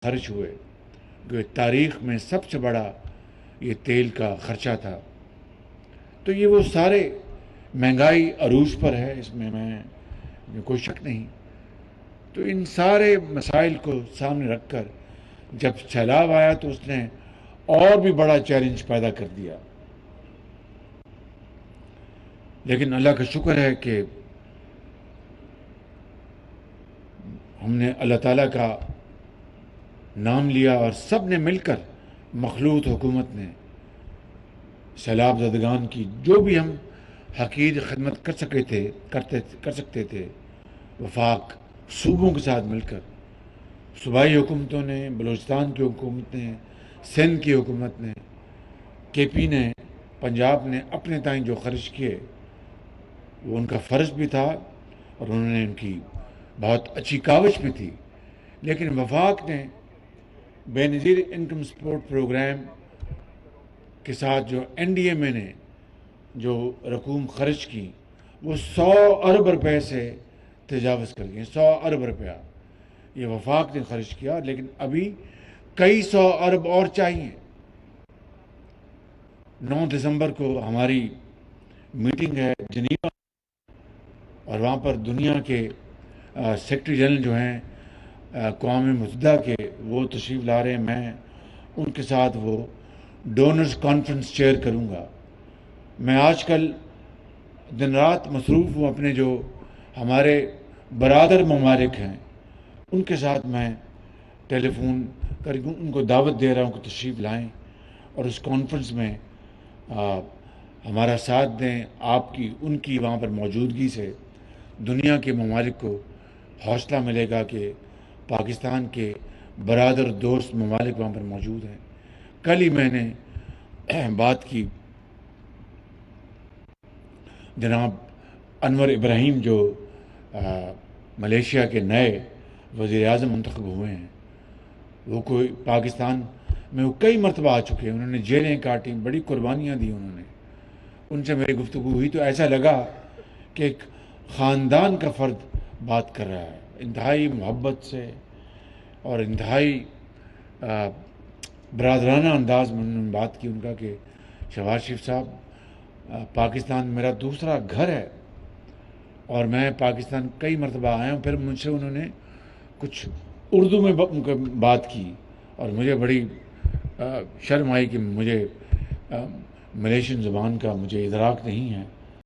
خرچ ہوئے، کہ تاریخ میں سب سے بڑا یہ تیل کا خرچہ تھا۔ تو یہ وہ سارے، مہنگائی عروج پر ہے، اس میں کوئی شک نہیں۔ تو ان سارے مسائل کو سامنے رکھ کر جب سیلاب آیا تو اس نے اور بھی بڑا چیلنج پیدا کر دیا، لیکن اللہ کا شکر ہے کہ ہم نے اللہ تعالیٰ کا نام لیا اور سب نے مل کر، مخلوط حکومت نے، سیلاب زدگان کی جو بھی ہم حقیر خدمت کر سکتے تھے، وفاق صوبوں کے ساتھ مل کر، صوبائی حکومتوں نے، بلوچستان کی حکومت نے، سندھ کی حکومت نے، کے پی نے، پنجاب نے اپنے تائیں جو خرچ کیے وہ ان کا فرض بھی تھا، اور انہوں نے ان کی بہت اچھی کاوش بھی تھی۔ لیکن وفاق نے بے نظیر انکم سپورٹ پروگرام کے ساتھ جو این ڈی ایم اے نے جو رقوم خرچ کی، وہ 100 ارب روپے سے تجاوز کر گئے۔ 100 ارب روپیہ یہ وفاق نے خرچ کیا، لیکن ابھی کئی 100 ارب اور چاہیے۔ 9 دسمبر کو ہماری میٹنگ ہے جنیوا، اور وہاں پر دنیا کے سیکرٹری جنرل جو ہیں اقوام متحدہ کے، وہ تشریف لا رہے ہیں۔ میں ان کے ساتھ وہ ڈونرز کانفرنس چیئر کروں گا۔ میں آج کل دن رات مصروف ہوں، اپنے جو ہمارے برادر ممالک ہیں ان کے ساتھ میں ٹیلی فون کر کے ان کو دعوت دے رہا ہوں کہ تشریف لائیں اور اس کانفرنس میں ہمارا ساتھ دیں۔ آپ کی، ان کی وہاں پر موجودگی سے دنیا کے ممالک کو حوصلہ ملے گا کہ پاکستان کے برادر دوست ممالک وہاں پر موجود ہیں۔ کل ہی میں نے بات کی جناب انور ابراہیم جو ملیشیا کے نئے وزیر اعظم منتخب ہوئے ہیں، وہ کوئی پاکستان میں وہ کئی مرتبہ آ چکے ہیں، انہوں نے جیلیں کاٹیں، بڑی قربانیاں دی انہوں نے۔ ان سے میری گفتگو ہوئی تو ایسا لگا کہ ایک خاندان کا فرد بات کر رہا ہے، انتہائی محبت سے اور انتہائی برادرانہ انداز میں انہوں نے بات کی۔ ان کا کہ شہباز شریف صاحب، پاکستان میرا دوسرا گھر ہے، اور میں پاکستان کئی مرتبہ آیا ہوں۔ پھر مجھ سے انہوں نے کچھ اردو میں بات کی، اور مجھے بڑی شرم آئی کہ مجھے ملیشین زبان کا مجھے ادراک نہیں ہے۔